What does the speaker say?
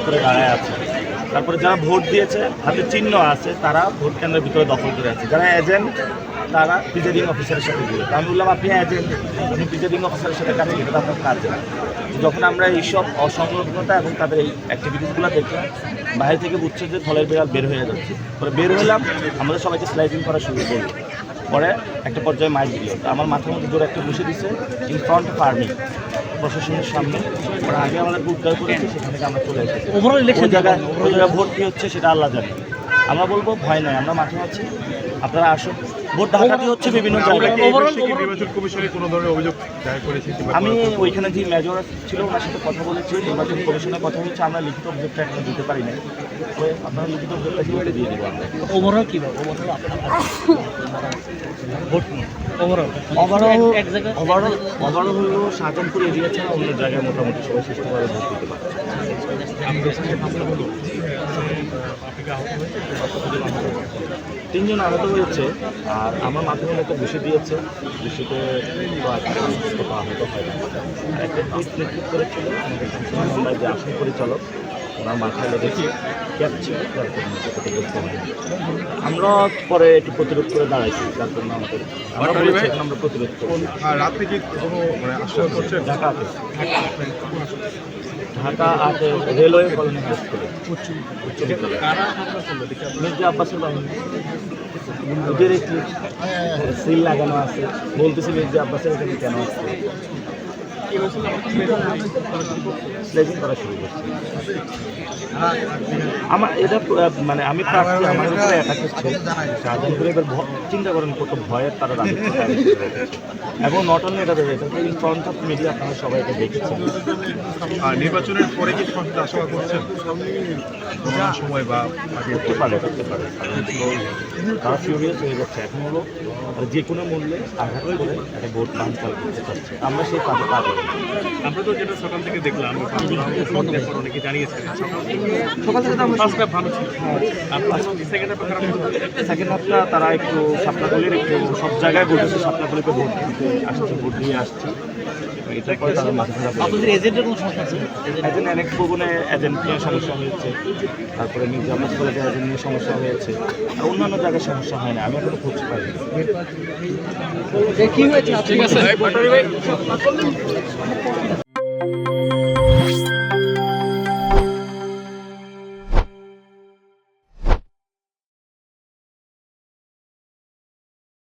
করে দাঁড়ায় আছে। তারপরে যারা ভোট দিয়েছে হাতে চিহ্ন আছে তারা ভোট কেন্দ্রের ভিতরে দখল করে আছে। যারা এজেন্ট তারা প্রিজাইডিং অফিসারের সাথে দিয়ে। আমি বললাম আপনি এজেন্ট, আপনি প্রিজাইডিং অফিসারের সাথে কাজ এটা আপনার কাজ না। যখন আমরা এইসব অসংলগ্নতা এবং তাদের এই অ্যাক্টিভিটিসগুলো দেখলাম বাইরে থেকে বুঝছে যে থলের বিড়াল বের হয়ে যাচ্ছে। পরে বের হলাম, আমাদের সবাইকে স্লাইডিং করা শুরু করলো। পরে একটা পর্যায়ে মাইক দিল, তো আমার মাথার মধ্যে জোরে একটা বসে দিচ্ছে ইন ফ্রন্ট অফ আর্মি প্রশাসনের সামনে। ওরা আগে আমাদের উদ্ধার করেছে, সেখান থেকে আমরা চলে এসেছি। ওই জায়গায় ভোট কী হচ্ছে সেটা আল্লাহ জানে। আমরা বলবো ভয় নয়, আমরা মাঠে আছি, আপনারা আসুন। ভোট ডাকাতি হচ্ছে বিভিন্ন জায়গায়। আমি ওইখানে যে মেজর ছিল ওনার সাথে কথা বলেছি, নির্বাচন কমিশনের কথা হচ্ছে। আমরা লিখিত অভিযোগটা এখনো দিতে পারি না, আপনারা লিখিত অভিযোগটা কীভাবে দিয়ে দেবো আমরা। ওভারঅল কীভাবে ভোট ওভারঅল হলো শাহজাহানপুর এরিয়া ছাড়া অন্য জায়গায় মোটামুটি সবাই সুষ্ঠুভাবে ভোট দিতে পারে। তিনজন আহত হয়েছে, আর আমার মাধ্যমে একটা ঘুষি দিয়েছে। ঘুষিতে আহত হয় না। আর একটা টুইট নেতৃত্ব করেছিল আমাদের যে আসন পরিচালক, ওনার মাথায় লেগেছে ক্যাপ ছিল, যার জন্য দেখতে হয়। আমরা পরে একটু প্রতিরোধ করে দাঁড়াইছি, যার জন্য আমরা প্রতিরোধ করি। রাত থেকে কোনো আশ্রয় করছে ঢাকা 8 রেলওয়ে কলোনি হাই স্কুলে উচ্চ বিদ্যালয়। মির্জা আব্বাসের বাহিনী ওদের একটি সিল লাগানো আছে, বলতেছি মির্জা আব্বাসের এখানে কেন আসছে, স্লেজিং করা শুরু করছে। আমার এটা মানে আমি প্রার্থী, আমার উপরে অ্যাটাক হচ্ছে শাহজাহানপুরে। এবার চিন্তা করেন কত ভয়ের তারা রাজত্ব এবং নট অনলি এটা ইন ফ্রন্ট অফ মিডিয়া, আপনারা সবাই এটা দেখেছেন। আর নির্বাচনের পরে কি সংসদে আশা করছেন সময় বা করতে পারে তারা ফিউরিয়াস হয়ে যাচ্ছে। এখন হলো যে কোনো মূল্যে আঘাত করে একটা ভোট বানচাল করতে চাচ্ছে। আমরা সেই কাজে কাজ করি। আমরা তো যেটা সকাল থেকে দেখলাম অনেকে জানিয়েছেন সকাল থেকে আমরা ভালো ছিল, সেকেন্ড হাফটা তারা একটু সাপলাকলির একটু সব জায়গায় বলতেছে সাপলাকলিতে ভোট দিতে আসছে, ভোট দিয়ে আসছে। এটার পরে তাদের মাথা খারাপ। আপনাদের এজেন্টের কোনো সমস্যা আছে? এজেন্ট অনেক ভবনে এজেন্ট নিয়ে সমস্যা হয়েছে, তারপরে মির্জা আব্বাস কলেজে এজেন্ট নিয়ে সমস্যা হয়েছে, আর অন্যান্য জায়গায় সমস্যা হয় না। আমি এখনো খোঁজ পাইনি। কি হয়েছে? ঠিক আছে।